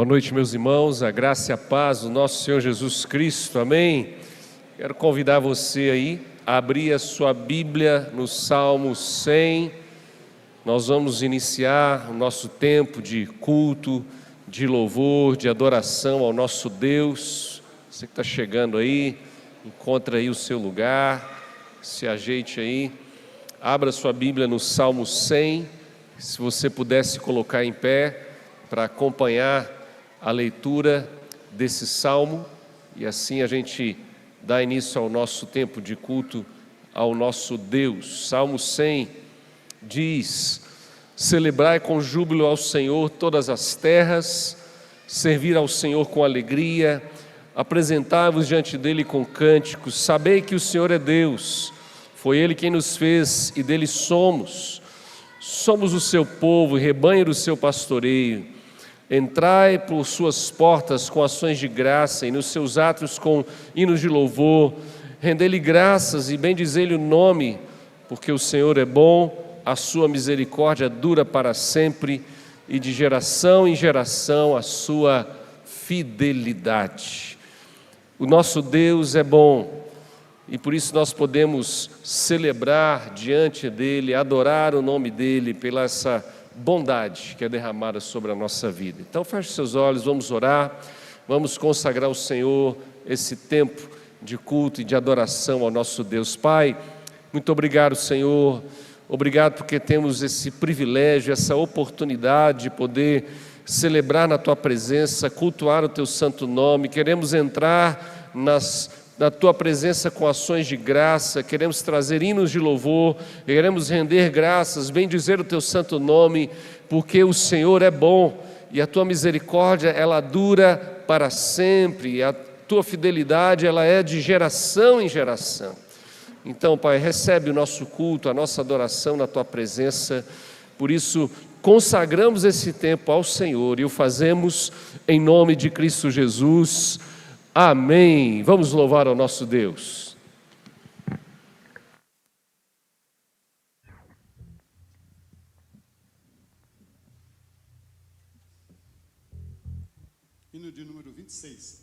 Boa noite, meus irmãos, a graça e a paz do nosso Senhor Jesus Cristo, amém? Quero convidar você aí a abrir a sua Bíblia no Salmo 100. Nós vamos iniciar o nosso tempo de culto, de louvor, de adoração ao nosso Deus. Você que está chegando aí, encontra aí o seu lugar, se ajeite aí, abra sua Bíblia no Salmo 100, se você pudesse colocar em pé para acompanhar a leitura desse salmo, e assim a gente dá início ao nosso tempo de culto ao nosso Deus. Salmo 100 diz: celebrai com júbilo ao Senhor todas as terras, servir ao Senhor com alegria, apresentai-vos diante dele com cânticos, sabei que o Senhor é Deus, foi Ele quem nos fez e dele somos o seu povo, rebanho do seu pastoreio. Entrai por suas portas com ações de graça e nos seus átrios com hinos de louvor. Rendei-lhe graças e bendizei-lhe o nome, porque o Senhor é bom, a sua misericórdia dura para sempre e de geração em geração a sua fidelidade. O nosso Deus é bom e por isso nós podemos celebrar diante dele, adorar o nome dele pela essa bondade que é derramada sobre a nossa vida. Então feche seus olhos, vamos orar, vamos consagrar ao Senhor esse tempo de culto e de adoração ao nosso Deus. Pai, muito obrigado, Senhor, obrigado porque temos esse privilégio, essa oportunidade de poder celebrar na Tua presença, cultuar o Teu santo nome. Queremos entrar na Tua presença com ações de graça, queremos trazer hinos de louvor, queremos render graças, bendizer o Teu santo nome, porque o Senhor é bom e a Tua misericórdia ela dura para sempre, e a Tua fidelidade ela é de geração em geração. Então, Pai, recebe o nosso culto, a nossa adoração na Tua presença, por isso consagramos esse tempo ao Senhor e o fazemos em nome de Cristo Jesus. Amém. Vamos louvar ao nosso Deus. Hino de número 26.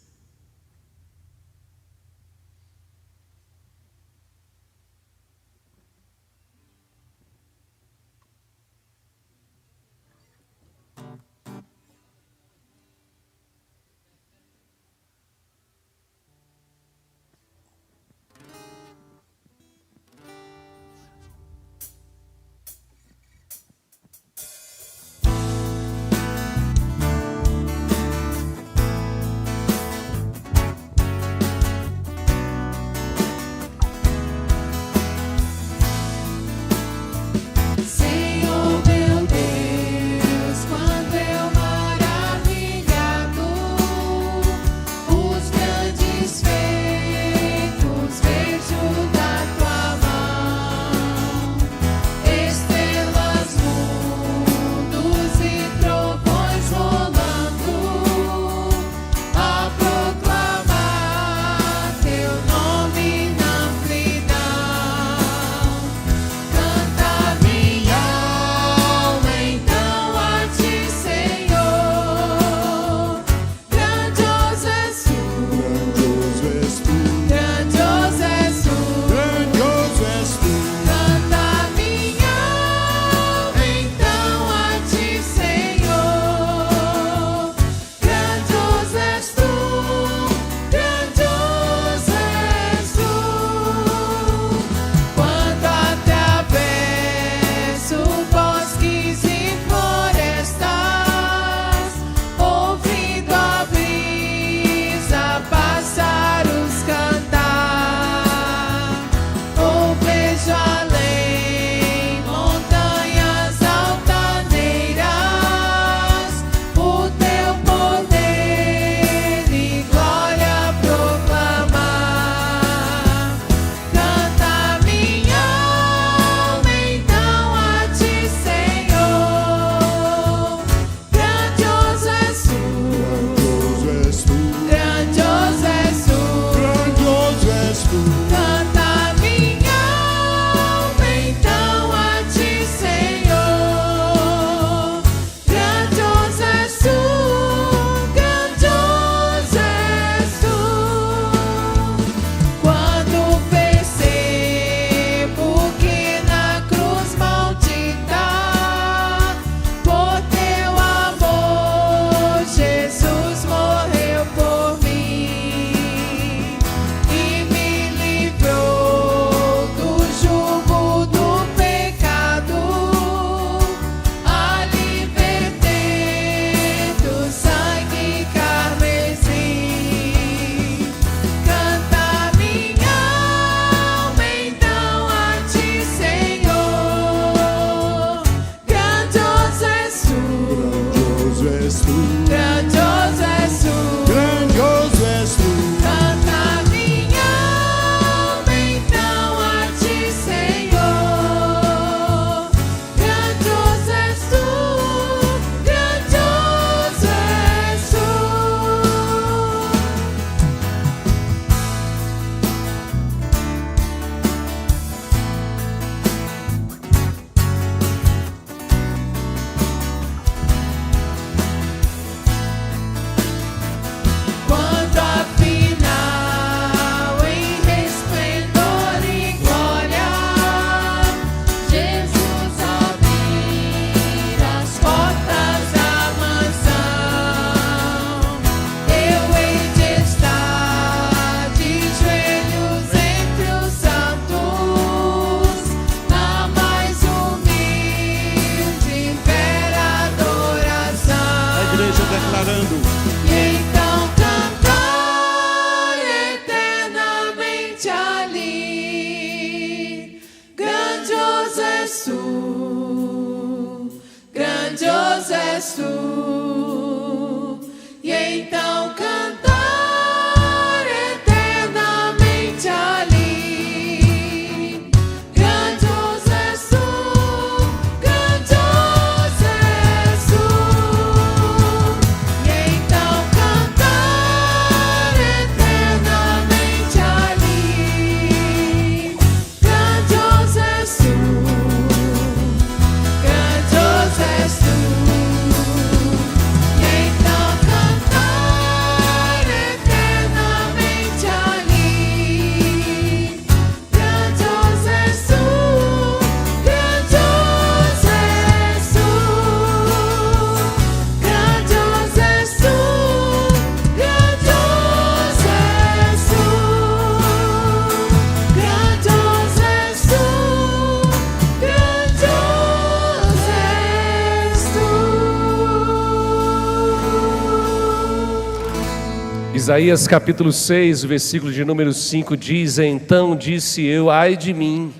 Isaías capítulo 6, o versículo de número 5 diz: Então disse eu, ai de mim,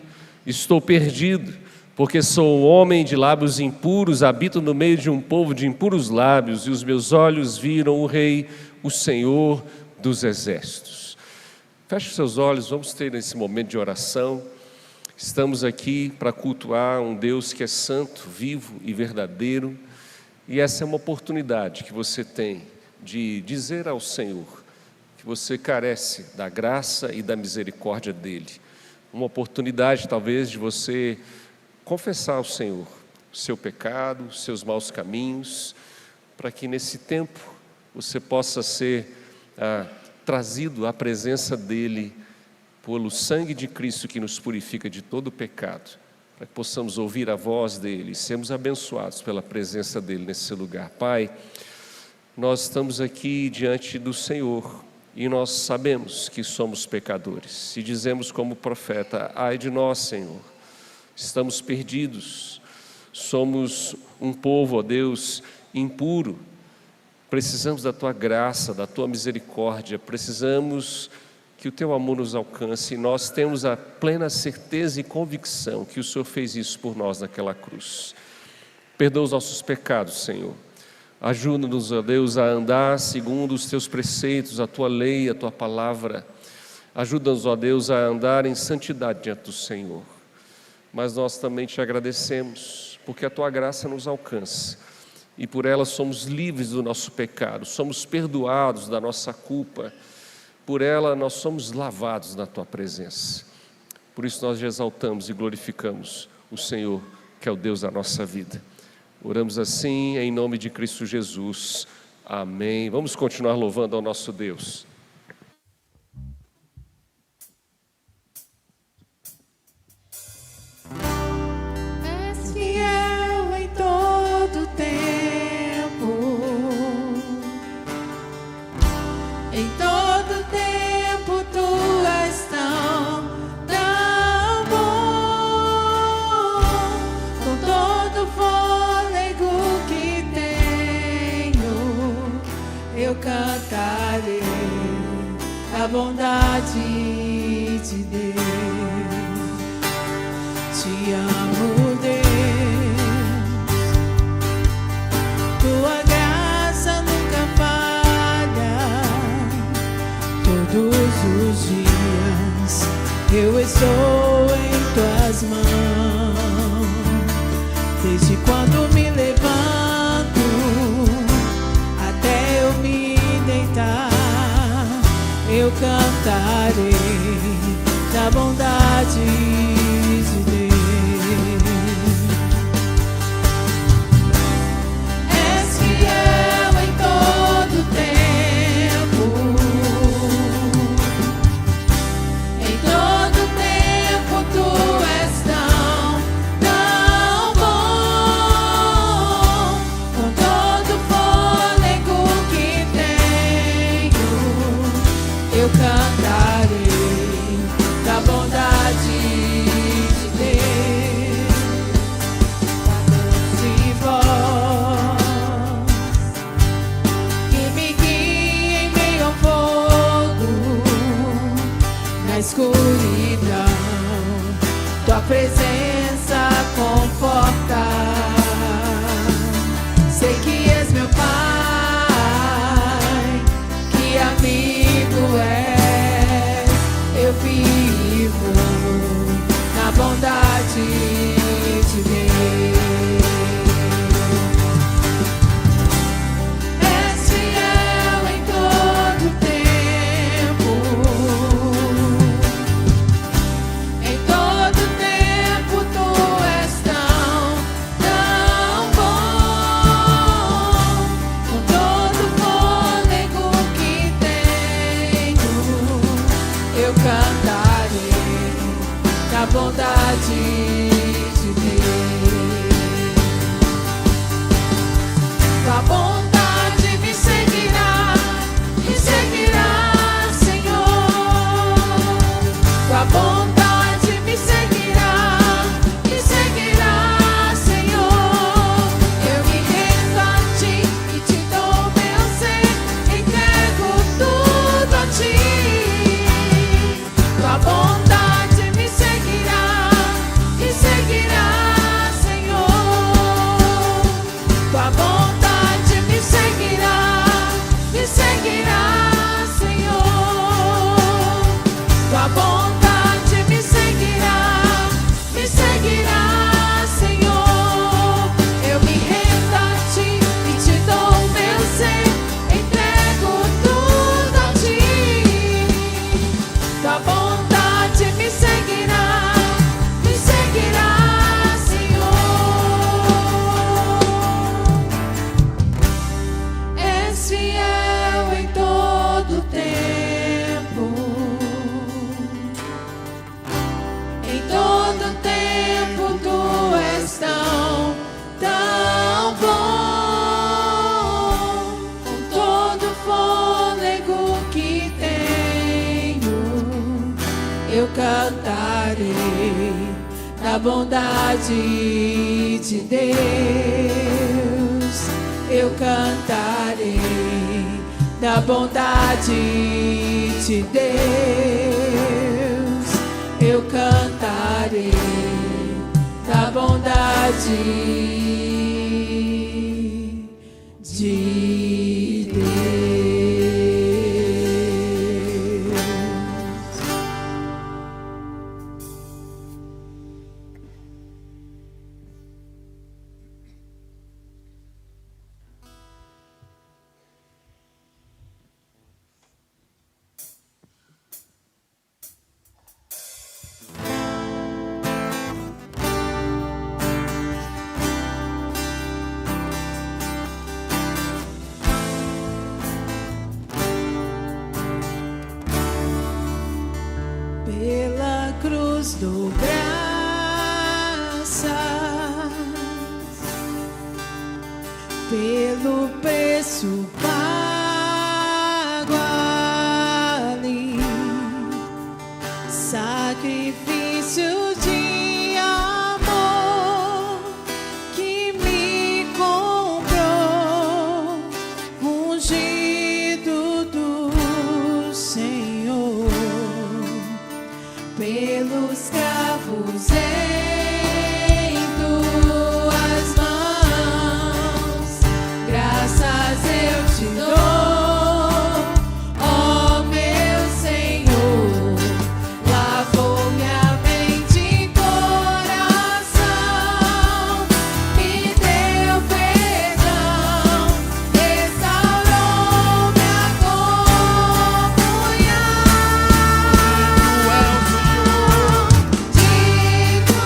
estou perdido, porque sou um homem de lábios impuros, habito no meio de um povo de impuros lábios, e os meus olhos viram o Rei, o Senhor dos Exércitos. Feche seus olhos, vamos ter esse momento de oração. Estamos aqui para cultuar um Deus que é santo, vivo e verdadeiro, e essa é uma oportunidade que você tem de dizer ao Senhor que você carece da graça e da misericórdia dEle. Uma oportunidade talvez de você confessar ao Senhor o seu pecado, os seus maus caminhos, para que nesse tempo você possa ser trazido à presença dEle pelo sangue de Cristo que nos purifica de todo o pecado, para que possamos ouvir a voz dEle e sermos abençoados pela presença dEle nesse lugar. Pai, nós estamos aqui diante do Senhor e nós sabemos que somos pecadores. E dizemos como profeta: ai de nós, Senhor, estamos perdidos, somos um povo, ó Deus, impuro, precisamos da Tua graça, da Tua misericórdia, precisamos que o Teu amor nos alcance, e nós temos a plena certeza e convicção que o Senhor fez isso por nós naquela cruz. Perdoa os nossos pecados, Senhor. Ajuda-nos, ó Deus, a andar segundo os Teus preceitos, a Tua lei, a Tua palavra. Ajuda-nos, ó Deus, a andar em santidade diante do Senhor. Mas nós também Te agradecemos, porque a Tua graça nos alcança, e por ela somos livres do nosso pecado, somos perdoados da nossa culpa, por ela nós somos lavados na Tua presença. Por isso nós exaltamos e glorificamos o Senhor, que é o Deus da nossa vida. Oramos assim em nome de Cristo Jesus. Amém. Vamos continuar louvando ao nosso Deus. És fiel em todo tempo, em todo tempo Tu és tão bom, com todo fôlego que tenho, eu cantarei a bondade de Deus. Te amo, Deus, Tua graça nunca falha. Todos os dias eu estou em Tuas mãos. Desde quando me levanto até eu me deitar, eu cantarei da bondade de Deus. És fiel em todo tempo, em todo tempo Tu és tão bom, com todo fôlego que tenho, eu cantarei da bondade de Deus. Padrões e voz que me guia em meio ao fogo, na escuridão Tua presença conforta. Sei que és meu Pai, que amigo és. Eu vivo na bondade de Deus. És fiel em todo tempo, em todo tempo Tu és tão bom, com todo fôlego que tenho, eu cantarei da bondade de Deus. Tua bondade me seguirá, Senhor. Tua bondade me seguirá, Senhor. Eu me rendo a Ti e Te dou meu ser, entrego tudo. eu cantarei da bondade de Deus. Eu cantarei da bondade de Deus. Eu cantarei da bondade de Deus. Pela cruz dou graças, pelo preço pago ali, sacrifício de amor que me comprou, ungido do Senhor. Pelos cravos em tuas mãos, graças eu te dou, ó meu Senhor. Lavou minha mente e coração, me deu perdão, restaurou minha comunhão. Digo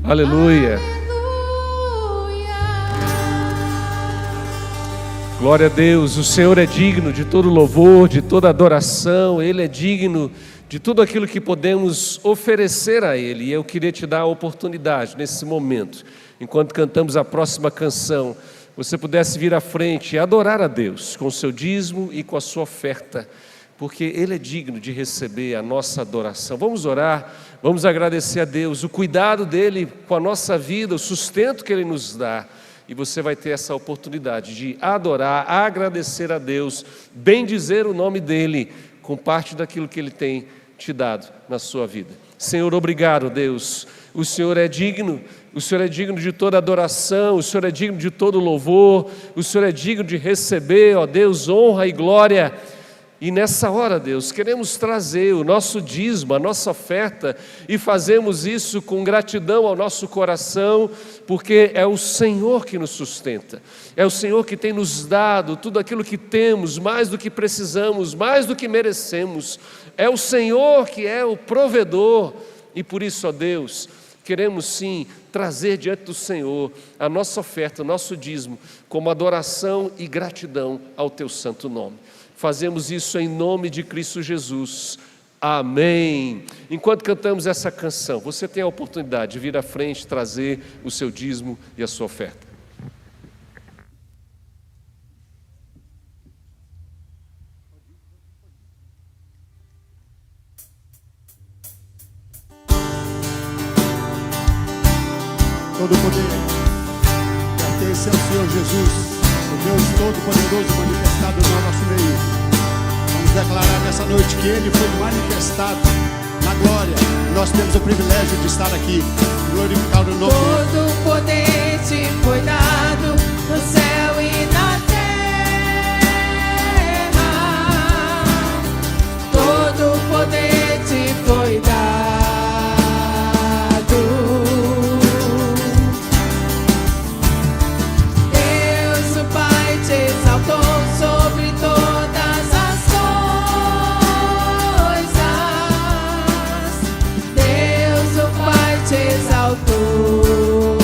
Aleluia. Glória a Deus. O Senhor é digno de todo louvor, de toda adoração. Ele é digno de tudo aquilo que podemos oferecer a Ele. E eu queria te dar a oportunidade nesse momento, enquanto cantamos a próxima canção, você pudesse vir à frente e adorar a Deus com o seu dízimo e com a sua oferta, porque Ele é digno de receber a nossa adoração. Vamos orar, vamos agradecer a Deus o cuidado dEle com a nossa vida, o sustento que Ele nos dá. E você vai ter essa oportunidade de adorar, agradecer a Deus, bendizer o nome dEle com parte daquilo que Ele tem te dado na sua vida. Senhor, obrigado, Deus. O Senhor é digno de toda adoração, o Senhor é digno de todo louvor, o Senhor é digno de receber, ó Deus, honra e glória. E nessa hora, Deus, queremos trazer o nosso dízimo, a nossa oferta, e fazemos isso com gratidão ao nosso coração, porque é o Senhor que nos sustenta, é o Senhor que tem nos dado tudo aquilo que temos, mais do que precisamos, mais do que merecemos. É o Senhor que é o provedor, e por isso, ó Deus, queremos sim trazer diante do Senhor a nossa oferta, o nosso dízimo, como adoração e gratidão ao Teu santo nome. Fazemos isso em nome de Cristo Jesus. Amém. Enquanto cantamos essa canção, você tem a oportunidade de vir à frente, trazer o seu dízimo e a sua oferta. Todo poder pertence ao Senhor Jesus, o Deus Todo-Poderoso manifestado no nosso meio. Vamos declarar nessa noite que Ele foi manifestado na glória. Nós temos o privilégio de estar aqui, glorificar o nome dEle. Todo poder te foi dado no céu e na terra. Todo poder te foi dado. Sobre todas as coisas, Deus o Pai te exaltou.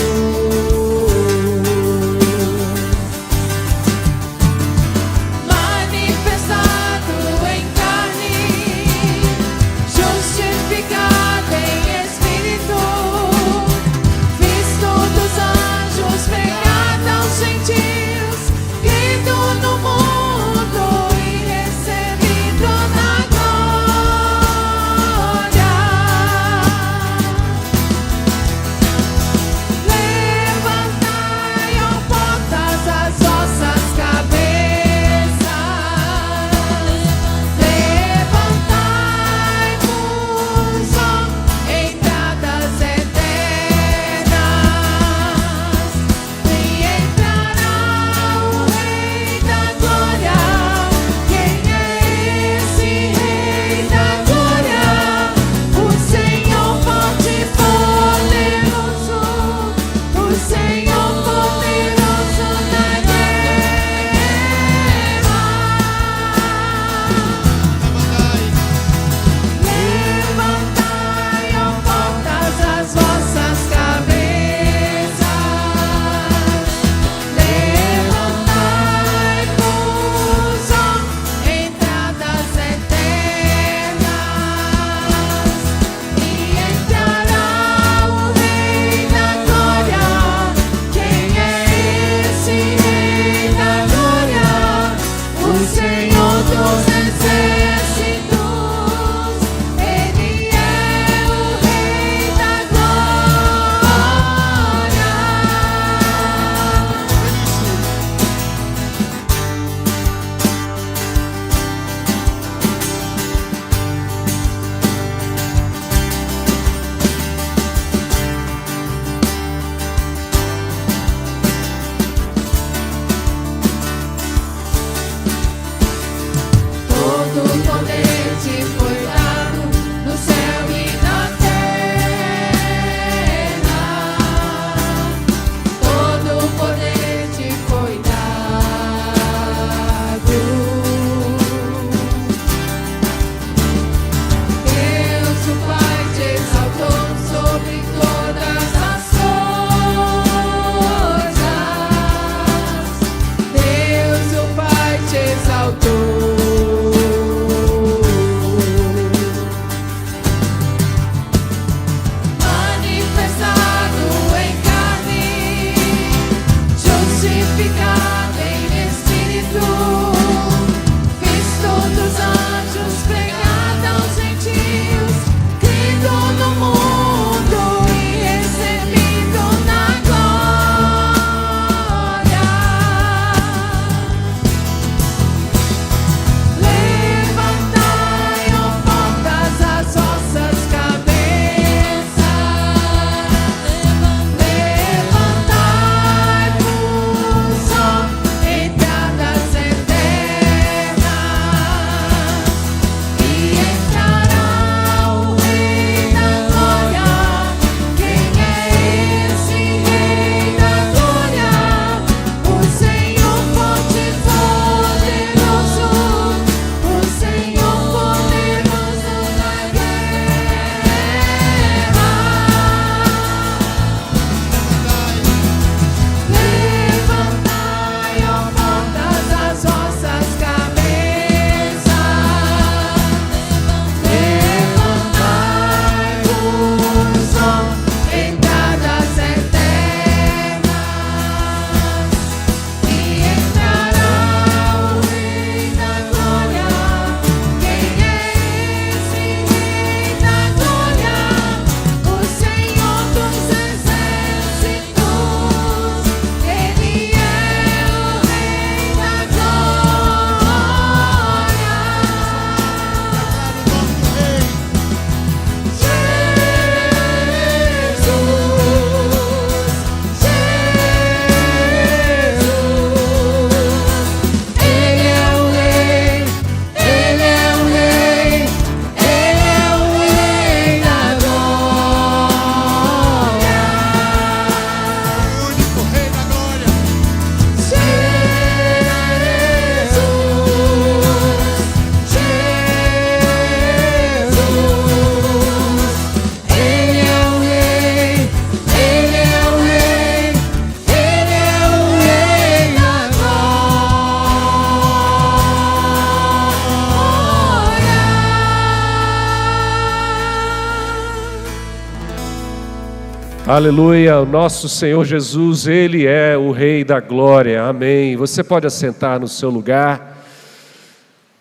Aleluia, o nosso Senhor Jesus, Ele é o Rei da Glória, amém. Você pode assentar no seu lugar.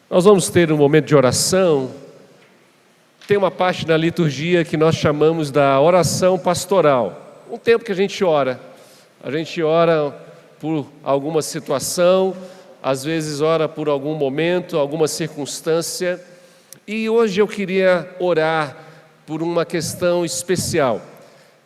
Nós vamos ter um momento de oração. Tem uma parte na liturgia que nós chamamos da oração pastoral. Um tempo que a gente ora por alguma situação, às vezes ora por algum momento, alguma circunstância. E hoje eu queria orar por uma questão especial.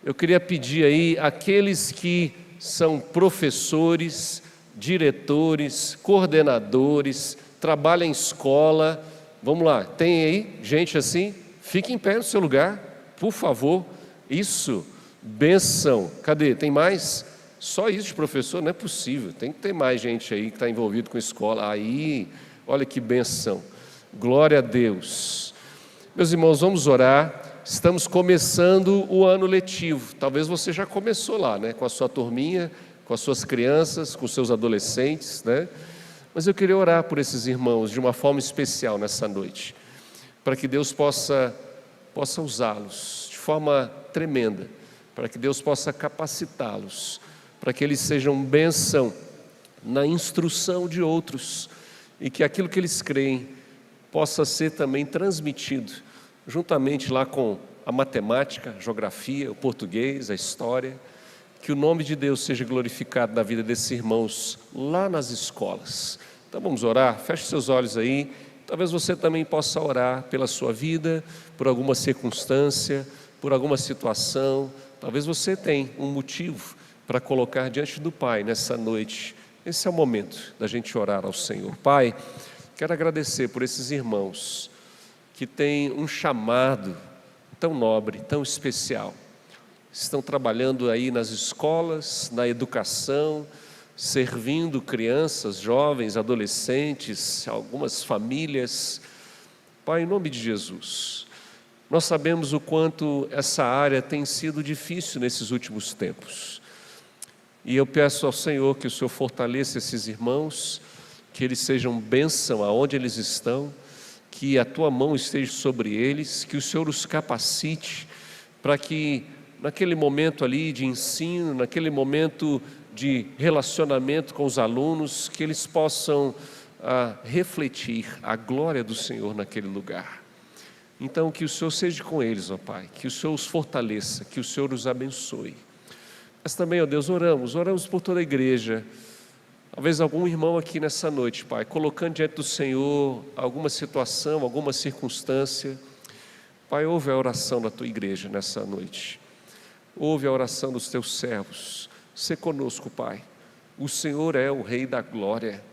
Eu queria pedir aí àqueles que são professores, diretores, coordenadores, trabalham em escola. Vamos lá, tem aí gente assim? Fique em pé no seu lugar, por favor. Isso, benção. Cadê? Tem mais? Só isso de professor não é possível. Tem que ter mais gente aí que está envolvido com escola. Aí, olha que benção. Glória a Deus. Meus irmãos, vamos orar. Estamos começando o ano letivo. Talvez você já começou lá, né? Com a sua turminha, com as suas crianças, com os seus adolescentes, né? Mas eu queria orar por esses irmãos de uma forma especial nessa noite, para que Deus possa usá-los de forma tremenda, para que Deus possa capacitá-los, para que eles sejam bênção na instrução de outros e que aquilo que eles creem possa ser também transmitido juntamente lá com a matemática, a geografia, o português, a história, que o nome de Deus seja glorificado na vida desses irmãos lá nas escolas. Então vamos orar, feche seus olhos aí, talvez você também possa orar pela sua vida, por alguma circunstância, por alguma situação, talvez você tenha um motivo para colocar diante do Pai nessa noite. Esse é o momento da gente orar ao Senhor. Pai, quero agradecer por esses irmãos que têm um chamado tão nobre, tão especial. Estão trabalhando aí nas escolas, na educação, servindo crianças, jovens, adolescentes, algumas famílias. Pai, em nome de Jesus, nós sabemos o quanto essa área tem sido difícil nesses últimos tempos. E eu peço ao Senhor que o Senhor fortaleça esses irmãos, que eles sejam bênção aonde eles estão, que a Tua mão esteja sobre eles, que o Senhor os capacite para que naquele momento ali de ensino, naquele momento de relacionamento com os alunos, que eles possam refletir a glória do Senhor naquele lugar. Então que o Senhor seja com eles, ó Pai, que o Senhor os fortaleça, que o Senhor os abençoe. Mas também, ó Deus, oramos por toda a igreja. Talvez algum irmão aqui nessa noite, Pai, colocando diante do Senhor alguma situação, alguma circunstância. Pai, ouve a oração da Tua igreja nessa noite. Ouve a oração dos Teus servos. Sê conosco, Pai. O Senhor é o Rei da Glória.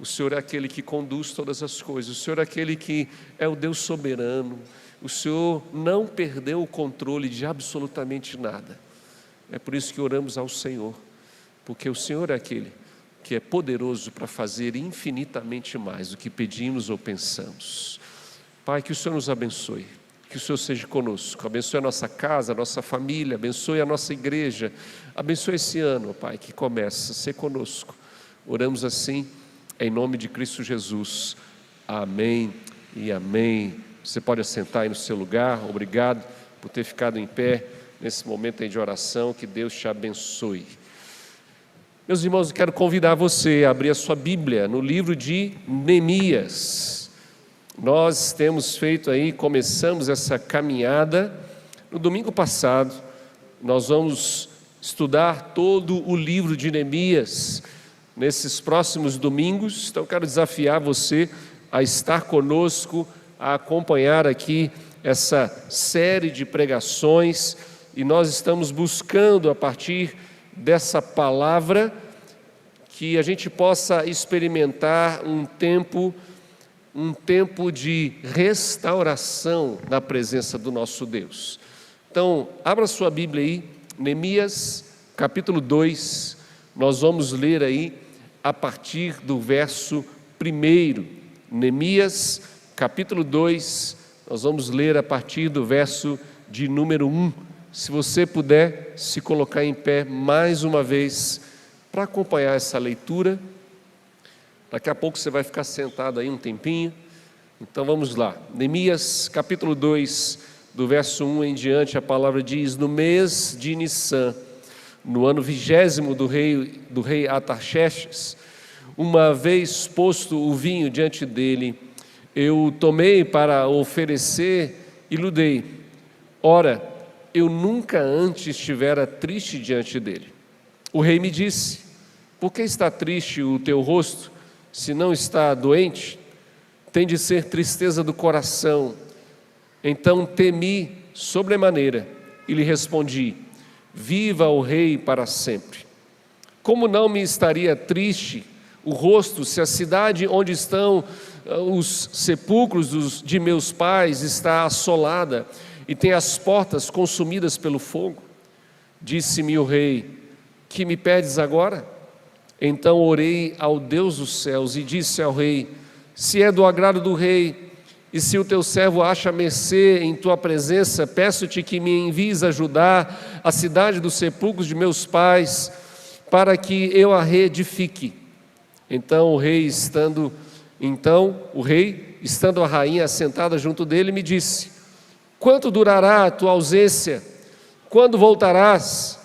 O Senhor é aquele que conduz todas as coisas. O Senhor é aquele que é o Deus soberano. O Senhor não perdeu o controle de absolutamente nada. É por isso que oramos ao Senhor, porque o Senhor é aquele que é poderoso para fazer infinitamente mais do que pedimos ou pensamos. Pai, que o Senhor nos abençoe, que o Senhor seja conosco, abençoe a nossa casa, a nossa família, abençoe a nossa igreja, abençoe esse ano, Pai, que começa a ser conosco. Oramos assim, em nome de Cristo Jesus. Amém e amém. Você pode assentar aí no seu lugar. Obrigado por ter ficado em pé nesse momento aí de oração. Que Deus te abençoe. Meus irmãos, eu quero convidar você a abrir a sua Bíblia no livro de Neemias. Nós temos feito aí, começamos essa caminhada no domingo passado. Nós vamos estudar todo o livro de Neemias nesses próximos domingos. Então quero desafiar você a estar conosco, a acompanhar aqui essa série de pregações, e nós estamos buscando a partir dessa palavra que a gente possa experimentar um tempo de restauração na presença do nosso Deus. Então, abra sua Bíblia aí, Neemias, capítulo 2, nós vamos ler aí a partir do verso 1. Neemias, capítulo 2, nós vamos ler a partir do verso de número 1. Se você puder se colocar em pé mais uma vez para acompanhar essa leitura. Daqui a pouco você vai ficar sentado aí um tempinho. Então vamos lá. Neemias capítulo 2, do verso 1 em diante, a palavra diz: no mês de Nissan, no ano 20º do rei Artaxerxes, uma vez posto o vinho diante dele, eu tomei para oferecer e lhe dei. Ora, eu nunca antes estivera triste diante dele. O rei me disse: por que está triste o teu rosto, se não está doente? Tem de ser tristeza do coração. Então temi sobremaneira e lhe respondi: viva o rei para sempre. Como não me estaria triste o rosto se a cidade onde estão os sepulcros de meus pais está assolada e tem as portas consumidas pelo fogo? Disse-me o rei: que me pedes agora? Então orei ao Deus dos céus e disse ao rei: se é do agrado do rei, e se o teu servo acha mercê em tua presença, peço-te que me envies ajudar a cidade dos sepulcros de meus pais, para que eu a reedifique. Então o rei, estando a rainha assentada junto dele, me disse: quanto durará a tua ausência? Quando voltarás?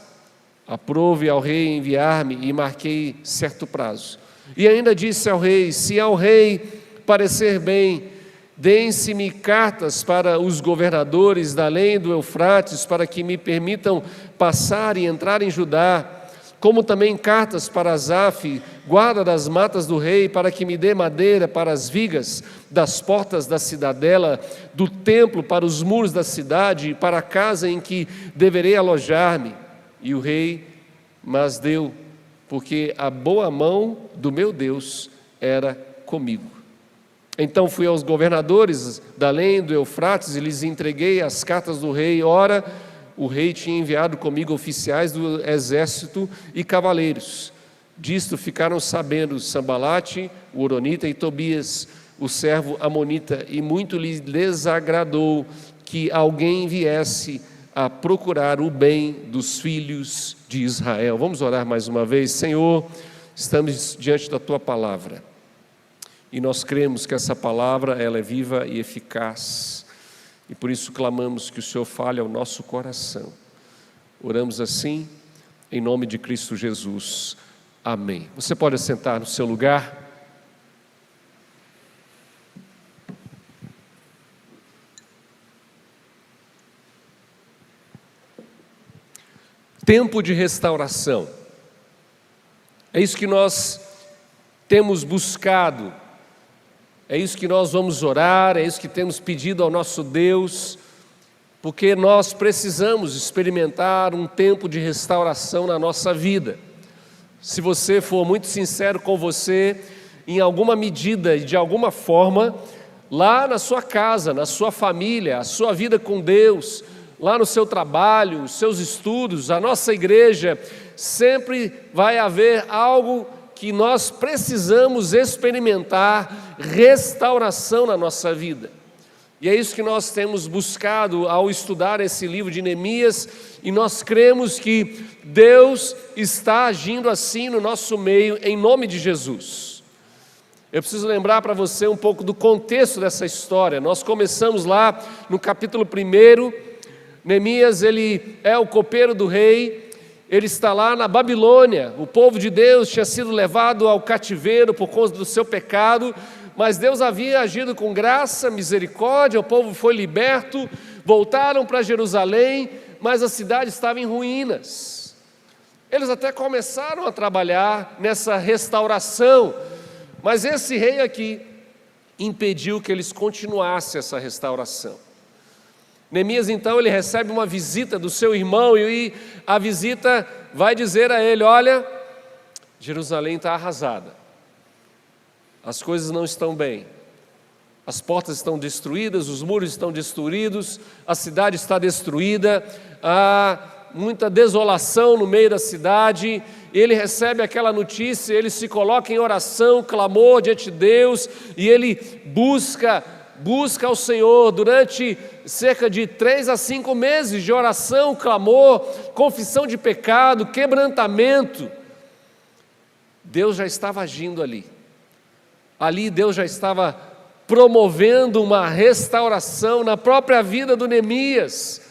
Aprove ao rei enviar-me e marquei certo prazo. E ainda disse ao rei: se ao rei parecer bem, deem-se-me cartas para os governadores da além do Eufrates, para que me permitam passar e entrar em Judá, como também cartas para Asaf, guarda das matas do rei, para que me dê madeira para as vigas das portas da cidadela, do templo, para os muros da cidade, para a casa em que deverei alojar-me. E o rei mas deu, porque a boa mão do meu Deus era comigo. Então fui aos governadores da além do Eufrates e lhes entreguei as cartas do rei. Ora, o rei tinha enviado comigo oficiais do exército e cavaleiros. Disto ficaram sabendo Sambalate, o horonita, e Tobias, o servo amonita, e muito lhes desagradou que alguém viesse a procurar o bem dos filhos de Israel. Vamos orar mais uma vez. Senhor, estamos diante da Tua palavra. E nós cremos que essa palavra ela é viva e eficaz, e por isso clamamos que o Senhor fale ao nosso coração. Oramos assim, em nome de Cristo Jesus. Amém. Você pode assentar no seu lugar. Tempo de restauração. É isso que nós temos buscado. É isso que nós vamos orar, é isso que temos pedido ao nosso Deus, porque nós precisamos experimentar um tempo de restauração na nossa vida. Se você for muito sincero com você, em alguma medida e de alguma forma, lá na sua casa, na sua família, a sua vida com Deus, lá no seu trabalho, os seus estudos, a nossa igreja, sempre vai haver algo que nós precisamos experimentar restauração na nossa vida. E é isso que nós temos buscado ao estudar esse livro de Neemias, e nós cremos que Deus está agindo assim no nosso meio, em nome de Jesus. Eu preciso lembrar para você um pouco do contexto dessa história. Nós começamos lá no capítulo 1, Neemias, ele é o copeiro do rei. Ele está lá na Babilônia, o povo de Deus tinha sido levado ao cativeiro por conta do seu pecado, mas Deus havia agido com graça, misericórdia, o povo foi liberto, voltaram para Jerusalém, mas a cidade estava em ruínas. Eles até começaram a trabalhar nessa restauração, mas esse rei aqui impediu que eles continuassem essa restauração. Neemias então ele recebe uma visita do seu irmão, e a visita vai dizer a ele: olha, Jerusalém está arrasada, as coisas não estão bem, as portas estão destruídas, os muros estão destruídos, a cidade está destruída, há muita desolação no meio da cidade. Ele recebe aquela notícia, ele se coloca em oração, clamor diante de Deus, e ele busca ao Senhor durante cerca de 3 a 5 meses de oração, clamor, confissão de pecado, quebrantamento. Deus já estava agindo ali Deus já estava promovendo uma restauração na própria vida do Neemias.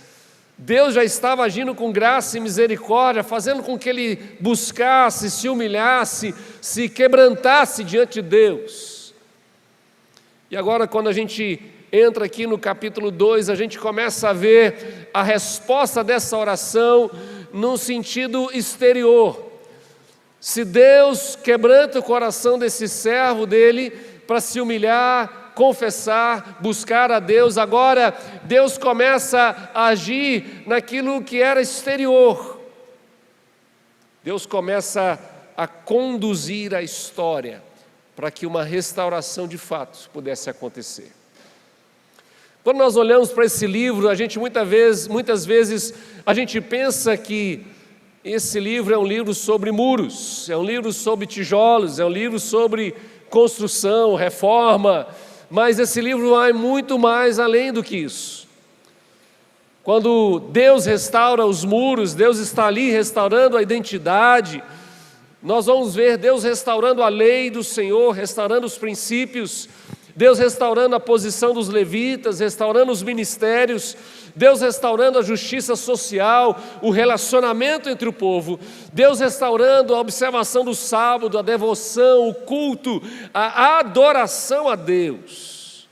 Deus já estava agindo com graça e misericórdia, fazendo com que ele buscasse, se humilhasse, se quebrantasse diante de Deus. E agora, quando a gente entra aqui no capítulo 2, a gente começa a ver a resposta dessa oração num sentido exterior. Se Deus quebranta o coração desse servo dele para se humilhar, confessar, buscar a Deus, agora Deus começa a agir naquilo que era exterior. Deus começa a conduzir a história para que uma restauração de fato pudesse acontecer. Quando nós olhamos para esse livro, a gente muitas vezes a gente pensa que esse livro é um livro sobre muros, é um livro sobre tijolos, é um livro sobre construção, reforma, mas esse livro vai muito mais além do que isso. Quando Deus restaura os muros, Deus está ali restaurando a identidade. Nós vamos ver Deus restaurando a lei do Senhor, restaurando os princípios, Deus restaurando a posição dos levitas, restaurando os ministérios, Deus restaurando a justiça social, o relacionamento entre o povo, Deus restaurando a observação do sábado, a devoção, o culto, a adoração a Deus.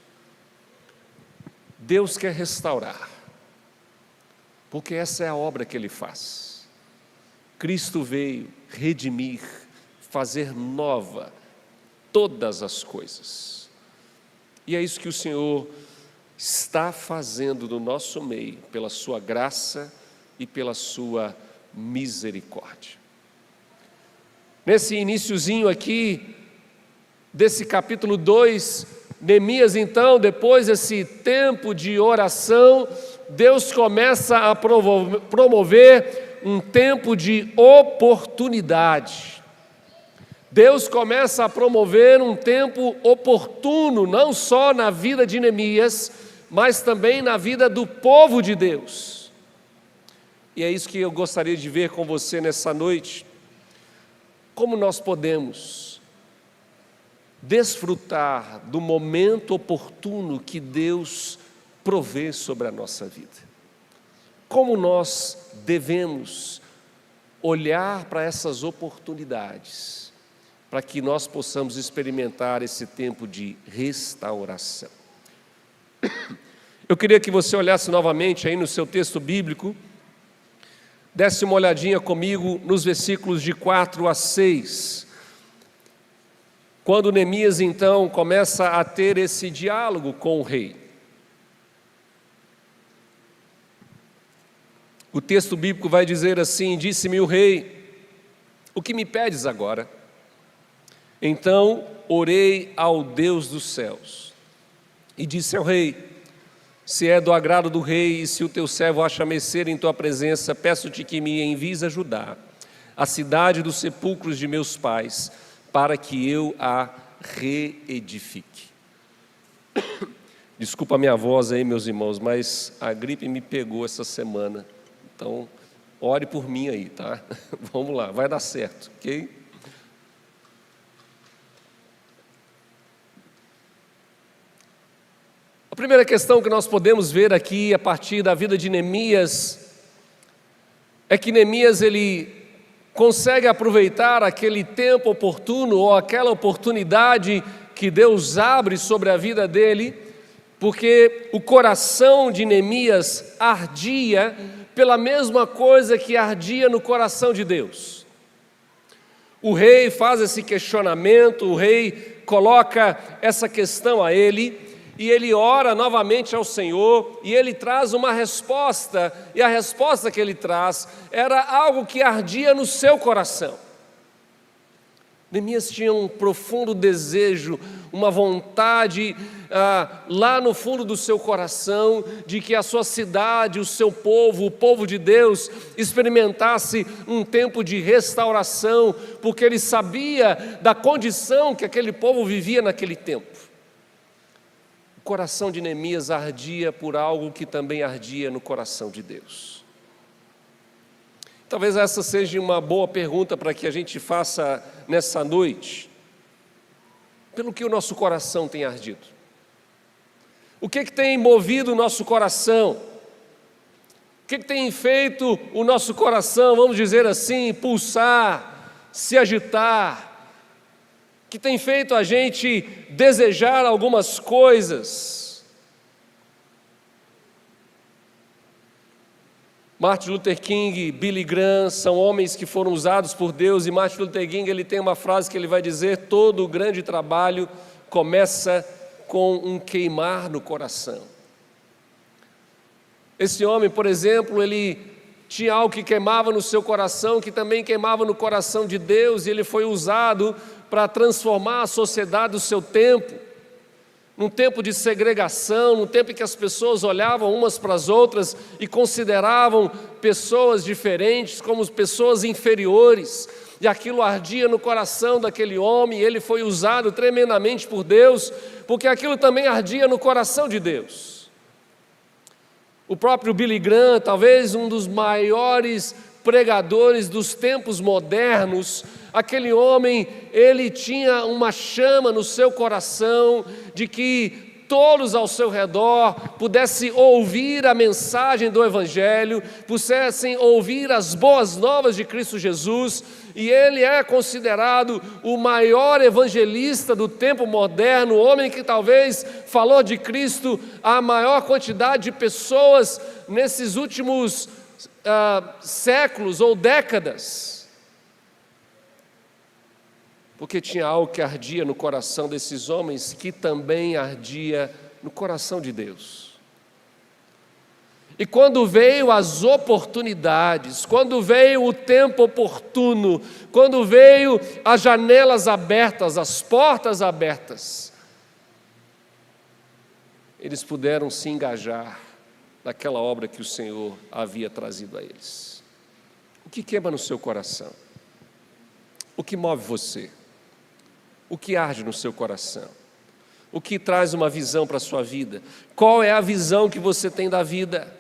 Deus quer restaurar, porque essa é a obra que Ele faz. Cristo veio redimir, fazer nova todas as coisas. E é isso que o Senhor está fazendo no nosso meio, pela sua graça e pela sua misericórdia. Nesse iniciozinho aqui, desse capítulo 2, Neemias então, depois desse tempo de oração, Deus começa a promover um tempo de oportunidade. Deus começa a promover um tempo oportuno, não só na vida de Neemias, mas também na vida do povo de Deus. E é isso que eu gostaria de ver com você nessa noite. Como nós podemos desfrutar do momento oportuno que Deus provê sobre a nossa vida. Como nós devemos olhar para essas oportunidades, para que nós possamos experimentar esse tempo de restauração. Eu queria que você olhasse novamente aí no seu texto bíblico, desse uma olhadinha comigo nos versículos de 4 a 6. Quando Neemias então começa a ter esse diálogo com o rei. O texto bíblico vai dizer assim: disse-me o rei, o que me pedes agora? Então orei ao Deus dos céus e disse ao rei: se é do agrado do rei e se o teu servo acha merecer em tua presença, peço-te que me envies a Judá, a cidade dos sepulcros de meus pais, para que eu a reedifique. Desculpa a minha voz aí, meus irmãos, mas a gripe me pegou essa semana, então ore por mim aí, tá? Vamos lá, vai dar certo, ok? A primeira questão que nós podemos ver aqui a partir da vida de Neemias é que Neemias ele consegue aproveitar aquele tempo oportuno ou aquela oportunidade que Deus abre sobre a vida dele, porque o coração de Neemias ardia pela mesma coisa que ardia no coração de Deus. O rei faz esse questionamento, o rei coloca essa questão a ele, e ele ora novamente ao Senhor, e ele traz uma resposta, e a resposta que ele traz era algo que ardia no seu coração. Neemias tinha um profundo desejo, uma vontade lá no fundo do seu coração, de que a sua cidade, o seu povo, o povo de Deus, experimentasse um tempo de restauração, porque ele sabia da condição que aquele povo vivia naquele tempo. O coração de Neemias ardia por algo que também ardia no coração de Deus. Talvez essa seja uma boa pergunta para que a gente faça nessa noite. Pelo que o nosso coração tem ardido? O que tem movido o nosso coração? O que tem feito o nosso coração, vamos dizer assim, pulsar, se agitar? Que tem feito a gente desejar algumas coisas? Martin Luther King, Billy Graham são homens que foram usados por Deus, e Martin Luther King ele tem uma frase que ele vai dizer: todo grande trabalho começa com um queimar no coração. Esse homem, por exemplo, ele tinha algo que queimava no seu coração, que também queimava no coração de Deus, e ele foi usado para transformar a sociedade do seu tempo, num tempo de segregação, num tempo em que as pessoas olhavam umas para as outras e consideravam pessoas diferentes como pessoas inferiores, e aquilo ardia no coração daquele homem, e ele foi usado tremendamente por Deus, porque aquilo também ardia no coração de Deus. O próprio Billy Graham, talvez um dos maiores pregadores dos tempos modernos, aquele homem, ele tinha uma chama no seu coração de que todos ao seu redor pudessem ouvir a mensagem do Evangelho, pudessem ouvir as boas novas de Cristo Jesus, e ele é considerado o maior evangelista do tempo moderno, o homem que talvez falou de Cristo a maior quantidade de pessoas nesses últimos séculos ou décadas, porque tinha algo que ardia no coração desses homens, que também ardia no coração de Deus. E quando veio as oportunidades, quando veio o tempo oportuno, quando veio as janelas abertas, as portas abertas, eles puderam se engajar naquela obra que o Senhor havia trazido a eles. O que queima no seu coração? O que move você? O que arde no seu coração? O que traz uma visão para a sua vida? Qual é a visão que você tem da vida?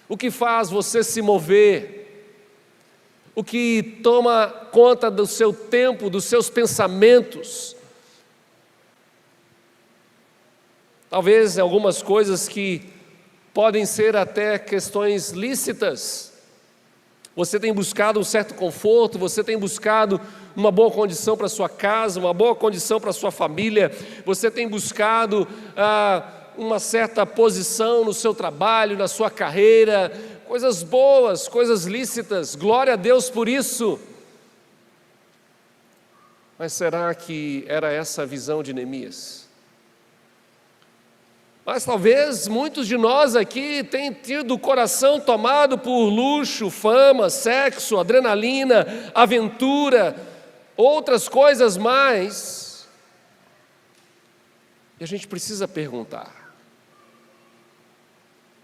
O que faz você se mover? O que toma conta do seu tempo, dos seus pensamentos? Talvez algumas coisas que podem ser até questões lícitas. Você tem buscado um certo conforto, você tem buscado uma boa condição para a sua casa, uma boa condição para a sua família, você tem buscado uma certa posição no seu trabalho, na sua carreira, coisas boas, coisas lícitas, glória a Deus por isso. Mas será que era essa a visão de Neemias? Mas talvez muitos de nós aqui tenham tido o coração tomado por luxo, fama, sexo, adrenalina, aventura, outras coisas mais. E a gente precisa perguntar: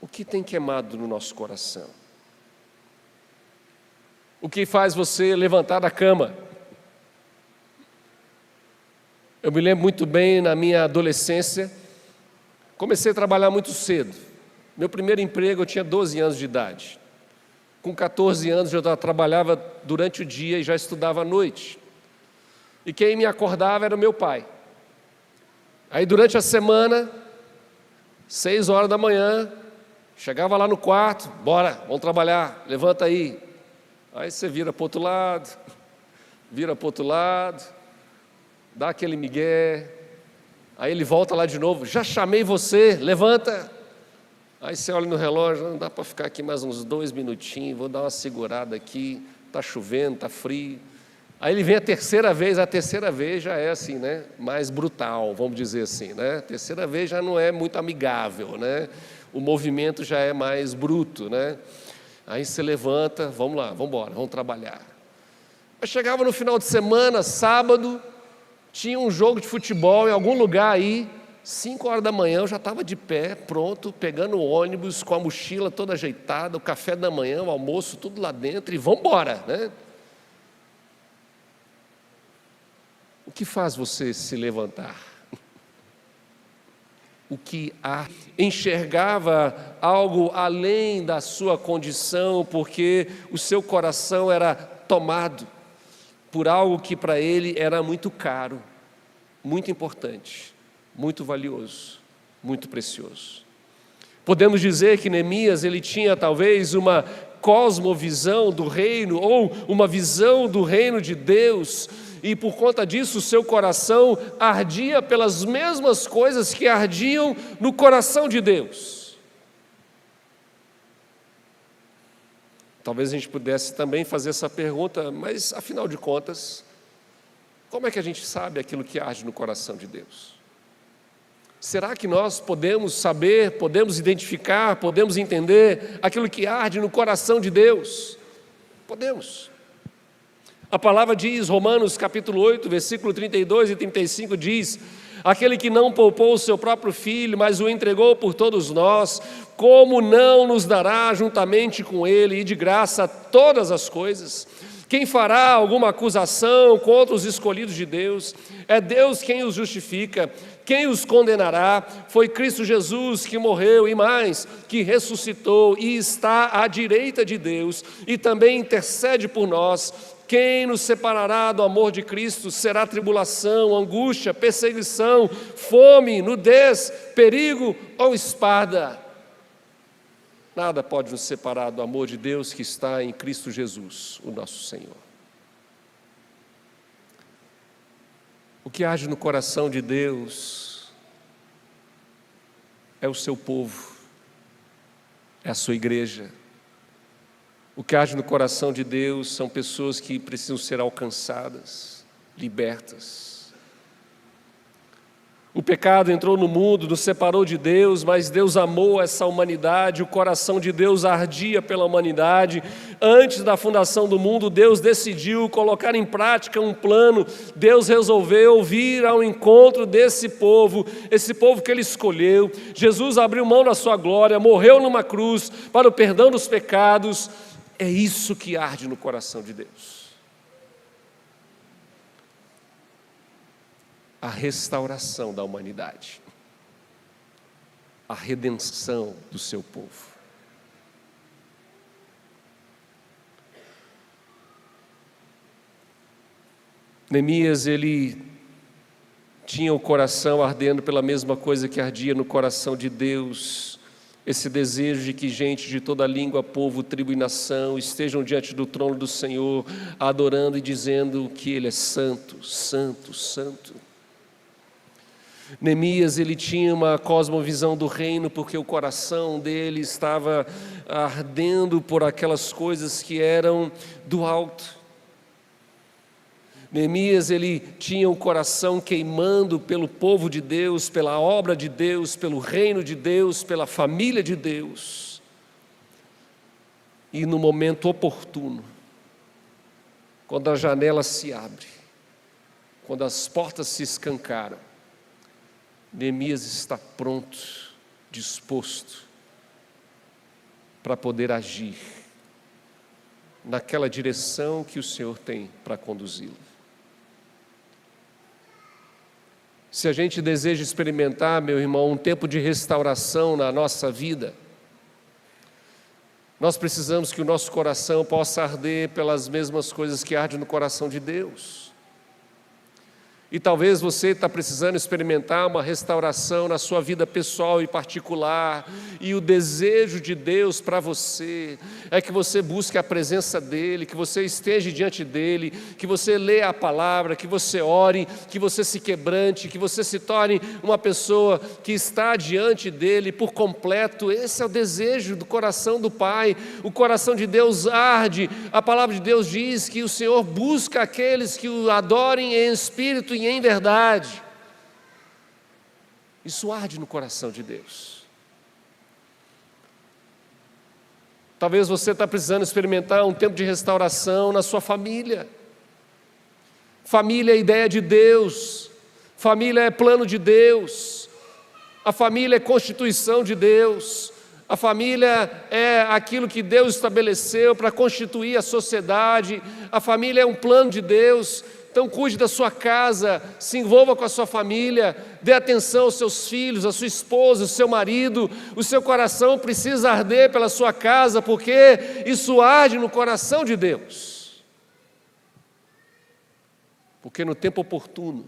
o que tem queimado no nosso coração? O que faz você levantar da cama? Eu me lembro muito bem, na minha adolescência, comecei a trabalhar muito cedo. Meu primeiro emprego eu tinha 12 anos de idade. Com 14 anos eu já trabalhava durante o dia e já estudava à noite. E quem me acordava era o meu pai. Aí durante a semana, 6 horas da manhã, chegava lá no quarto: bora, vamos trabalhar, levanta aí. Aí você vira para o outro lado, dá aquele migué. Aí ele volta lá de novo: já chamei você, levanta. Aí você olha no relógio: não dá para ficar aqui mais uns 2 minutinhos, vou dar uma segurada aqui, está chovendo, está frio. Aí ele vem a terceira vez já é assim, né? Mais brutal, vamos dizer assim, né? A terceira vez já não é muito amigável, né? O movimento já é mais bruto, né? Aí você levanta: vamos lá, vamos embora, vamos trabalhar. Mas chegava no final de semana, sábado, tinha um jogo de futebol em algum lugar aí, 5 horas da manhã eu já estava de pé, pronto, pegando o ônibus, com a mochila toda ajeitada, o café da manhã, o almoço, tudo lá dentro, e vamos embora, né? O que faz você se levantar? O que enxergava algo além da sua condição, porque o seu coração era tomado por algo que para ele era muito caro, muito importante. muito valioso, muito precioso. Podemos dizer que Neemias ele tinha talvez uma cosmovisão do reino, ou uma visão do reino de Deus, e por conta disso o seu coração ardia pelas mesmas coisas que ardiam no coração de Deus. Talvez a gente pudesse também fazer essa pergunta, mas afinal de contas, como é que a gente sabe aquilo que arde no coração de Deus? Será que nós podemos saber, podemos identificar, podemos entender aquilo que arde no coração de Deus? Podemos. A palavra diz, Romanos capítulo 8, versículo 32 e 35 diz: aquele que não poupou o seu próprio filho, mas o entregou por todos nós, como não nos dará juntamente com ele e de graça todas as coisas? Quem fará alguma acusação contra os escolhidos de Deus? É Deus quem os justifica. Quem os condenará? Foi Cristo Jesus que morreu e mais, que ressuscitou e está à direita de Deus e também intercede por nós. Quem nos separará do amor de Cristo? Será tribulação, angústia, perseguição, fome, nudez, perigo ou espada? Nada pode nos separar do amor de Deus que está em Cristo Jesus, o nosso Senhor. O que age no coração de Deus é o seu povo, é a sua igreja. O que age no coração de Deus são pessoas que precisam ser alcançadas, libertas. O pecado entrou no mundo, nos separou de Deus, mas Deus amou essa humanidade, o coração de Deus ardia pela humanidade. Antes da fundação do mundo, Deus decidiu colocar em prática um plano. Deus resolveu vir ao encontro desse povo, esse povo que Ele escolheu. Jesus abriu mão da sua glória, morreu numa cruz para o perdão dos pecados. É isso que arde no coração de Deus. A restauração da humanidade, a redenção do seu povo. Neemias, ele tinha o coração ardendo pela mesma coisa que ardia no coração de Deus, esse desejo de que gente de toda língua, povo, tribo e nação estejam diante do trono do Senhor, adorando e dizendo que Ele é santo, santo, santo. Neemias, ele tinha uma cosmovisão do reino, porque o coração dele estava ardendo por aquelas coisas que eram do alto. Neemias, ele tinha o coração queimando pelo povo de Deus, pela obra de Deus, pelo reino de Deus, pela família de Deus. E no momento oportuno, quando a janela se abre, quando as portas se escancaram, Neemias está pronto, disposto para poder agir naquela direção que o Senhor tem para conduzi-lo. Se a gente deseja experimentar, meu irmão, um tempo de restauração na nossa vida, nós precisamos que o nosso coração possa arder pelas mesmas coisas que ardem no coração de Deus. E talvez você está precisando experimentar uma restauração na sua vida pessoal e particular, e o desejo de Deus para você é que você busque a presença dEle, que você esteja diante dEle, que você leia a palavra, que você ore, que você se quebrante, que você se torne uma pessoa que está diante dEle por completo. Esse é o desejo do coração do Pai. O coração de Deus arde. A palavra de Deus diz que o Senhor busca aqueles que o adorem em espírito e em verdade. Isso arde no coração de Deus. Talvez você está precisando experimentar um tempo de restauração na sua família. Família é ideia de Deus, família é plano de Deus, a família é constituição de Deus, a família é aquilo que Deus estabeleceu para constituir a sociedade, a família é um plano de Deus. Então cuide da sua casa, se envolva com a sua família, dê atenção aos seus filhos, à sua esposa, ao seu marido. O seu coração precisa arder pela sua casa, porque isso arde no coração de Deus. Porque no tempo oportuno,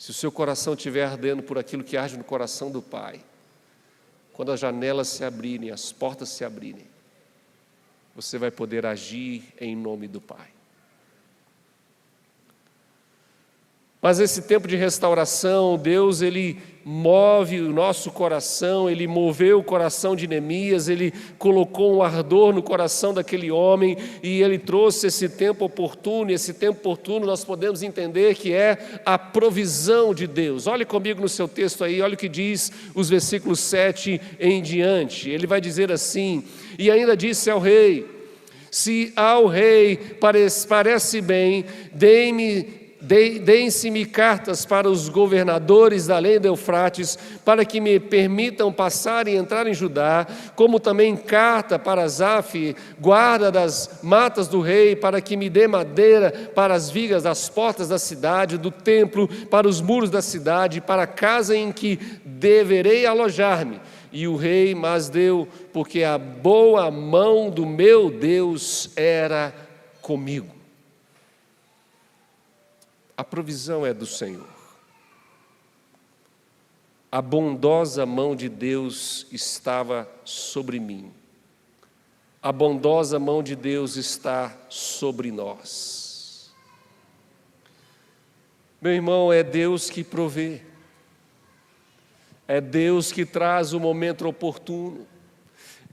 Se o seu coração estiver ardendo por aquilo que arde no coração do Pai, quando as janelas se abrirem, as portas se abrirem, você vai poder agir em nome do Pai. Mas esse tempo de restauração, Deus, Ele move o nosso coração, Ele moveu o coração de Neemias, Ele colocou um ardor no coração daquele homem e Ele trouxe esse tempo oportuno, e esse tempo oportuno nós podemos entender que é a provisão de Deus. Olhe comigo no seu texto aí, olha o que diz os versículos 7 em diante. Ele vai dizer assim: e ainda disse ao rei: se ao rei parece bem, deem-se-me cartas para os governadores da além do Eufrates, para que me permitam passar e entrar em Judá, como também carta para Asaf, guarda das matas do rei, para que me dê madeira para as vigas das portas da cidade, do templo, para os muros da cidade, para a casa em que deverei alojar-me. E o rei mas deu, porque a boa mão do meu Deus era comigo. A provisão é do Senhor. A bondosa mão de Deus estava sobre mim. A bondosa mão de Deus está sobre nós. Meu irmão, é Deus que provê. É Deus que traz o momento oportuno.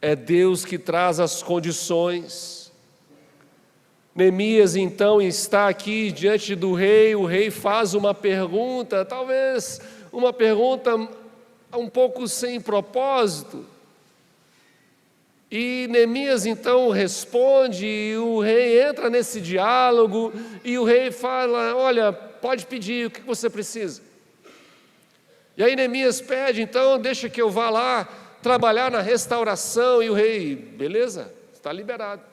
É Deus que traz as condições. Neemias então está aqui diante do rei, o rei faz uma pergunta, talvez uma pergunta um pouco sem propósito, e Neemias então responde, e o rei entra nesse diálogo, e o rei fala: olha, pode pedir, o que você precisa? E aí Neemias pede, então deixa que eu vá lá trabalhar na restauração, e o rei: beleza, está liberado.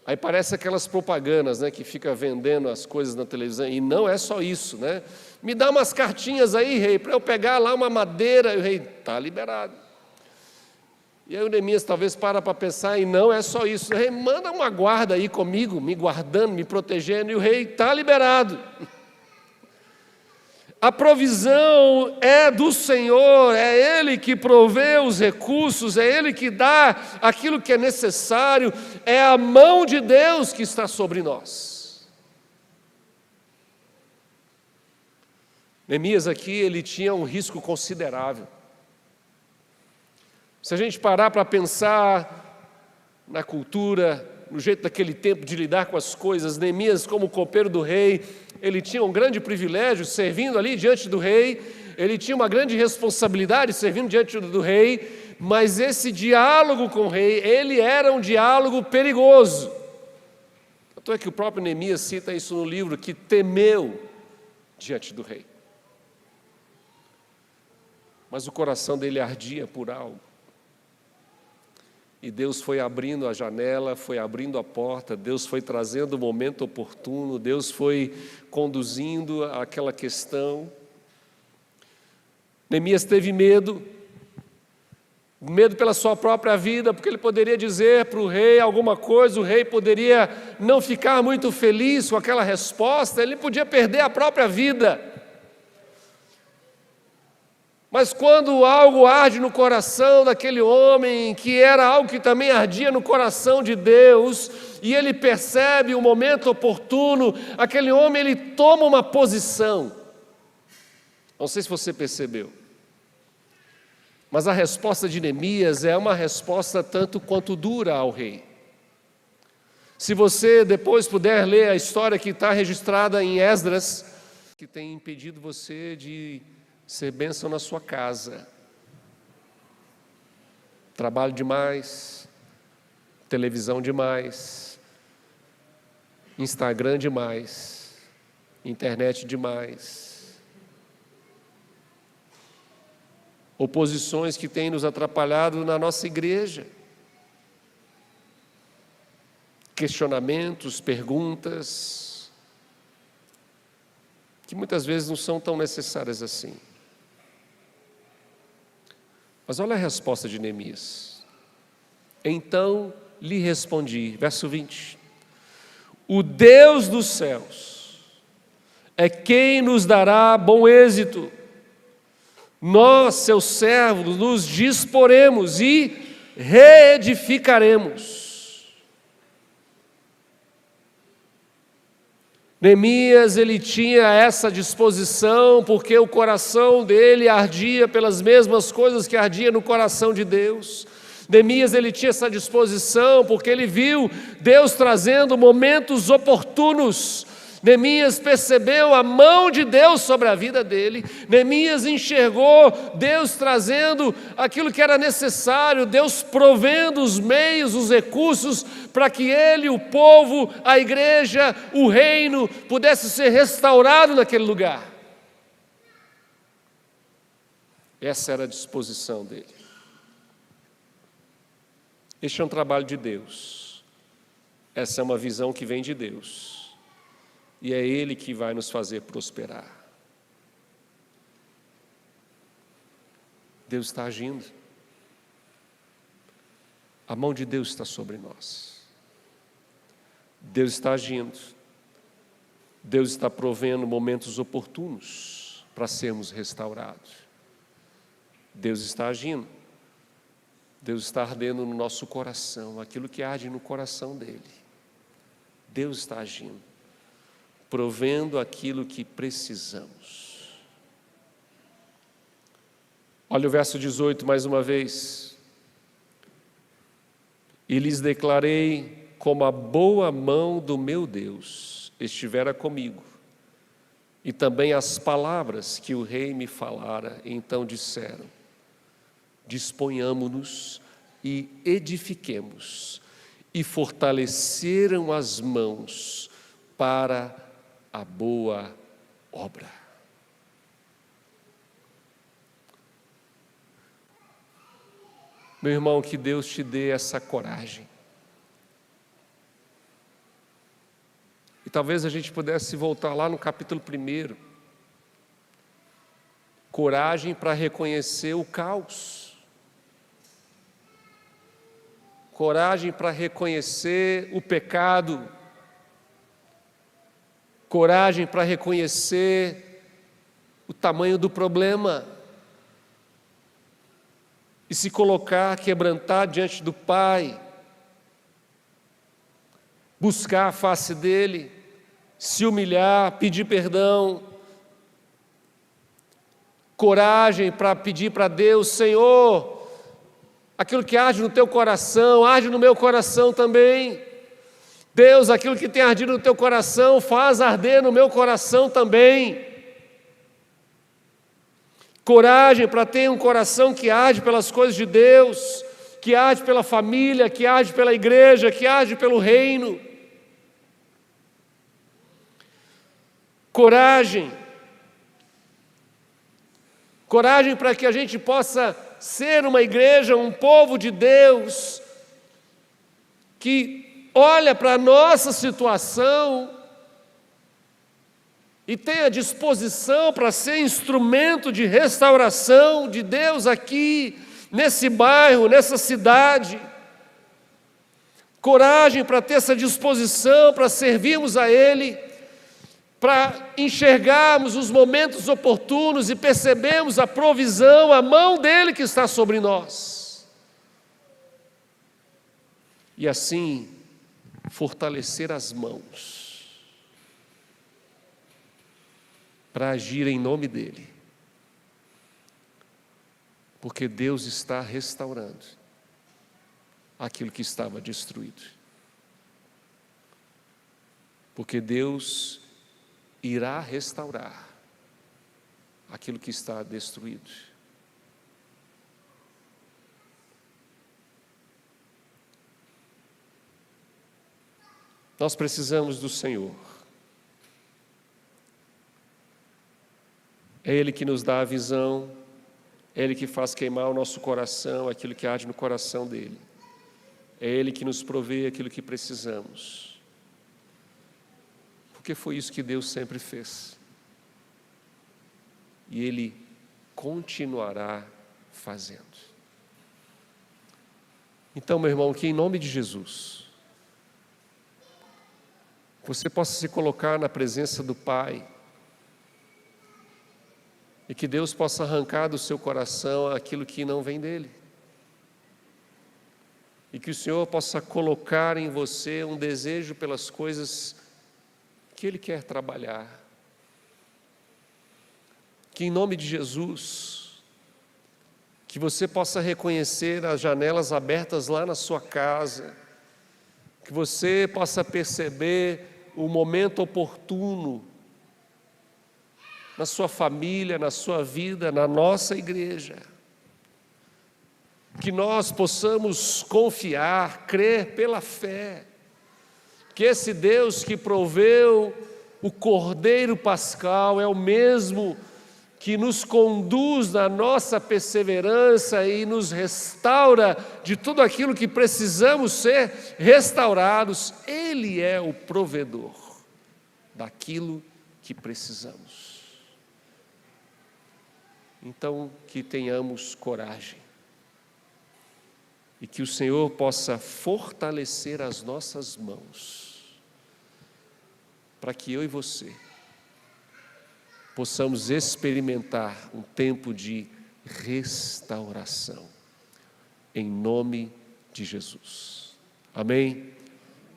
Aí parece aquelas propagandas, né, que fica vendendo as coisas na televisão, e não é só isso, né? Me dá umas cartinhas aí, rei, para eu pegar lá uma madeira, e o rei: está liberado. E aí o Neemias talvez para pensar, e não é só isso, o rei: manda uma guarda aí comigo, me guardando, me protegendo, e o rei: está liberado. A provisão é do Senhor, é Ele que provê os recursos, é Ele que dá aquilo que é necessário, é a mão de Deus que está sobre nós. Neemias aqui, ele tinha um risco considerável. Se a gente parar para pensar na cultura, no jeito daquele tempo de lidar com as coisas, Neemias, como copeiro do rei, ele tinha um grande privilégio servindo ali diante do rei, ele tinha uma grande responsabilidade servindo diante do rei, mas esse diálogo com o rei, ele era um diálogo perigoso. Tanto é que o próprio Neemias cita isso no livro, que temeu diante do rei. Mas o coração dele ardia por algo. E Deus foi abrindo a janela, foi abrindo a porta, Deus foi trazendo o momento oportuno, Deus foi conduzindo aquela questão. Neemias teve medo pela sua própria vida, porque ele poderia dizer para o rei alguma coisa, o rei poderia não ficar muito feliz com aquela resposta, ele podia perder a própria vida. Mas quando algo arde no coração daquele homem, que era algo que também ardia no coração de Deus, e ele percebe o momento oportuno, aquele homem, ele toma uma posição. Não sei se você percebeu, mas a resposta de Neemias é uma resposta tanto quanto dura ao rei. Se você depois puder ler a história que está registrada em Esdras, que tem impedido você de ser bênção na sua casa. Trabalho demais, televisão demais, Instagram demais, internet demais. Oposições que têm nos atrapalhado na nossa igreja. Questionamentos, perguntas, que muitas vezes não são tão necessárias assim. Mas olha a resposta de Neemias. Então lhe respondi, verso 20: o Deus dos céus é quem nos dará bom êxito. Nós, seus servos, nos disporemos e reedificaremos. Neemias, ele tinha essa disposição porque o coração dele ardia pelas mesmas coisas que ardia no coração de Deus. Neemias, ele tinha essa disposição porque ele viu Deus trazendo momentos oportunos. Neemias percebeu a mão de Deus sobre a vida dele. Neemias enxergou Deus trazendo aquilo que era necessário, Deus provendo os meios, os recursos para que ele, o povo, a igreja, o reino pudesse ser restaurado naquele lugar. Essa era a disposição dele. Este é um trabalho de Deus. Essa é uma visão que vem de Deus. E é Ele que vai nos fazer prosperar. Deus está agindo. A mão de Deus está sobre nós. Deus está agindo. Deus está provendo momentos oportunos para sermos restaurados. Deus está agindo. Deus está ardendo no nosso coração, aquilo que arde no coração dele. Deus está agindo, provendo aquilo que precisamos. Olha o verso 18 mais uma vez. E lhes declarei como a boa mão do meu Deus estivera comigo, e também as palavras que o rei me falara. Então disseram: disponhamo-nos e edifiquemos, e fortaleceram as mãos para a boa obra. Meu irmão, que Deus te dê essa coragem. E talvez a gente pudesse voltar lá no capítulo 1. Coragem para reconhecer o caos. Coragem para reconhecer o pecado. Coragem para reconhecer o tamanho do problema e se colocar, quebrantar diante do Pai, buscar a face dEle, se humilhar, pedir perdão. Coragem para pedir para Deus: Senhor, aquilo que arde no teu coração, arde no meu coração também. Deus, aquilo que tem ardido no teu coração, faz arder no meu coração também. Coragem para ter um coração que arde pelas coisas de Deus, que arde pela família, que arde pela igreja, que arde pelo reino. Coragem para que a gente possa ser uma igreja, um povo de Deus, que olha para a nossa situação e tenha disposição para ser instrumento de restauração de Deus aqui, nesse bairro, nessa cidade. Coragem para ter essa disposição, para servirmos a Ele, para enxergarmos os momentos oportunos e percebermos a provisão, a mão dEle que está sobre nós. E assim, fortalecer as mãos para agir em nome dEle, porque Deus está restaurando aquilo que estava destruído, porque Deus irá restaurar aquilo que está destruído. Nós precisamos do Senhor. É Ele que nos dá a visão, é Ele que faz queimar o nosso coração, aquilo que arde no coração dEle. É Ele que nos provê aquilo que precisamos. Porque foi isso que Deus sempre fez. E Ele continuará fazendo. Então, meu irmão, que em nome de Jesus, você possa se colocar na presença do Pai E que Deus possa arrancar do seu coração aquilo que não vem dele. E que o Senhor possa colocar em você um desejo pelas coisas que Ele quer trabalhar. Que em nome de Jesus, que você possa reconhecer as janelas abertas lá na sua casa, que você possa perceber o momento oportuno na sua família, na sua vida, na nossa igreja. Que nós possamos confiar, crer pela fé, que esse Deus que proveu o Cordeiro Pascal é o mesmo que nos conduz na nossa perseverança e nos restaura de tudo aquilo que precisamos ser restaurados. Ele é o provedor daquilo que precisamos. Então, que tenhamos coragem e que o Senhor possa fortalecer as nossas mãos, para que eu e você possamos experimentar um tempo de restauração, em nome de Jesus. Amém?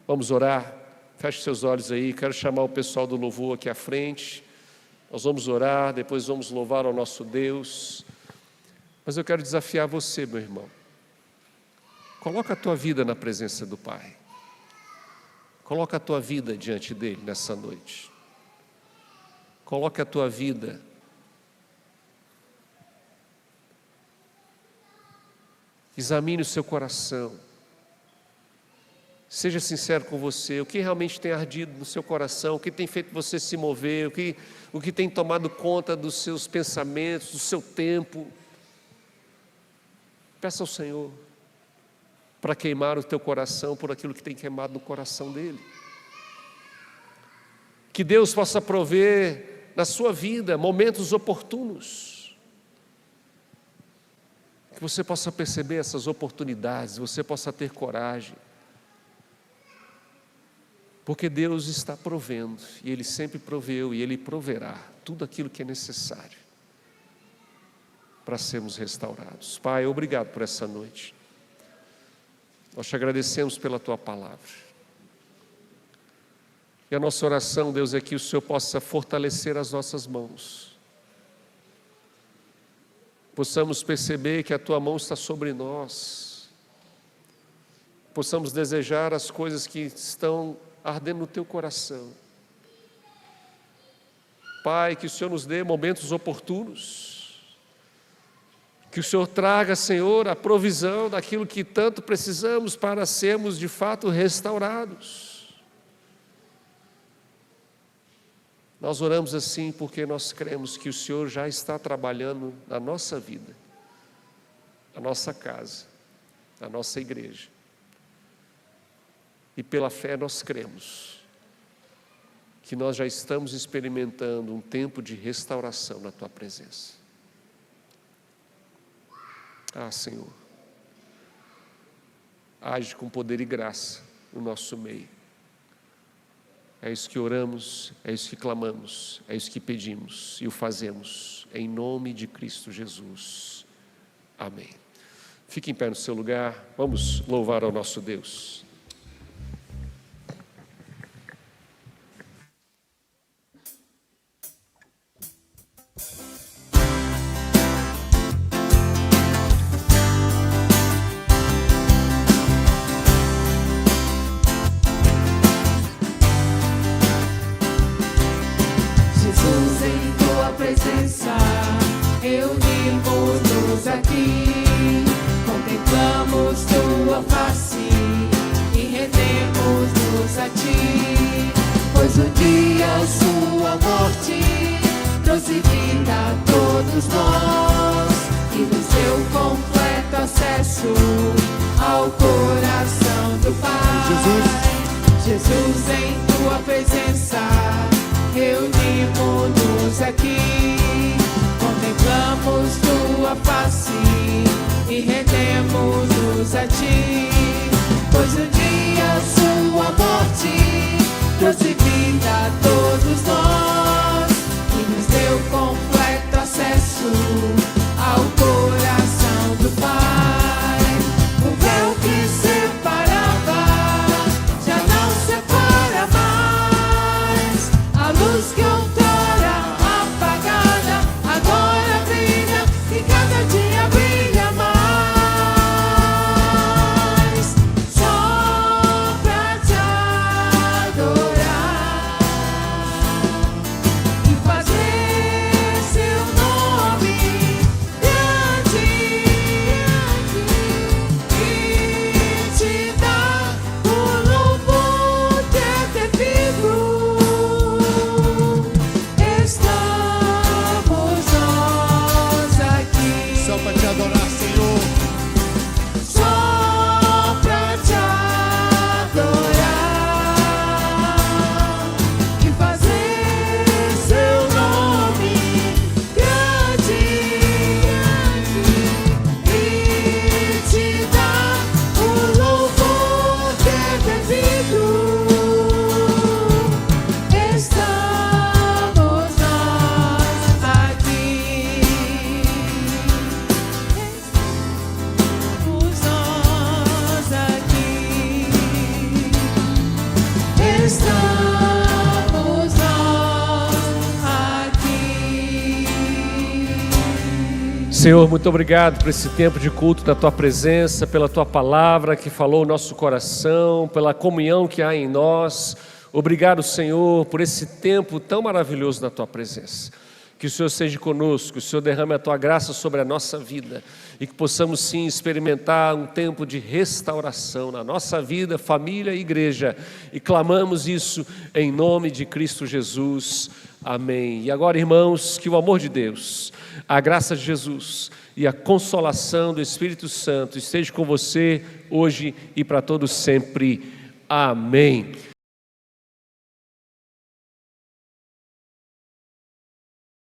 Vamos orar? Feche seus olhos aí, quero chamar o pessoal do louvor aqui à frente. Nós vamos orar, depois vamos louvar ao nosso Deus. Mas eu quero desafiar você, meu irmão. Coloca a tua vida na presença do Pai. Coloca a tua vida diante dEle nessa noite. Coloca a tua vida. Examine o seu coração. Seja sincero com você, o que realmente tem ardido no seu coração, o que tem feito você se mover, o que tem tomado conta dos seus pensamentos, do seu tempo. Peça ao Senhor para queimar o teu coração por aquilo que tem queimado no coração dele. Que Deus possa prover na sua vida momentos oportunos, que você possa perceber essas oportunidades, você possa ter coragem, porque Deus está provendo, e Ele sempre proveu, e Ele proverá tudo aquilo que é necessário para sermos restaurados. Pai, obrigado por essa noite. Nós te agradecemos pela Tua palavra. E a nossa oração, Deus, é que o Senhor possa fortalecer as nossas mãos. Possamos perceber que a Tua mão está sobre nós. Possamos desejar as coisas que estão ardendo no Teu coração. Pai, que o Senhor nos dê momentos oportunos. Que o Senhor traga, Senhor, a provisão daquilo que tanto precisamos para sermos de fato restaurados. Nós oramos assim porque nós cremos que o Senhor já está trabalhando na nossa vida, na nossa casa, na nossa igreja. E pela fé nós cremos que nós já estamos experimentando um tempo de restauração na Tua presença. Ah, Senhor, age com poder e graça no nosso meio. É isso que oramos, é isso que clamamos, é isso que pedimos e o fazemos em nome de Cristo Jesus. Amém. Fique em pé no seu lugar, vamos louvar ao nosso Deus. Reunimos-nos aqui, contemplamos Tua face e rendemos-nos a Ti, pois o dia Sua morte trouxe vida a todos nós e nos deu completo acesso ao coração do Pai. Jesus, em Tua presença, reunimos-nos aqui, contemplamos Tua face e rendemos-nos a Ti, pois um dia Sua morte trouxe vida a todos nós e nos deu completo acesso Senhor, muito obrigado por esse tempo de culto da Tua presença, pela Tua palavra que falou o nosso coração, pela comunhão que há em nós. Obrigado, Senhor, por esse tempo tão maravilhoso na Tua presença. Que o Senhor seja conosco, que o Senhor derrame a Tua graça sobre a nossa vida e que possamos sim experimentar um tempo de restauração na nossa vida, família e igreja. E clamamos isso em nome de Cristo Jesus. Amém. E agora, irmãos, que o amor de Deus, a graça de Jesus e a consolação do Espírito Santo esteja com você hoje e para todos sempre. Amém.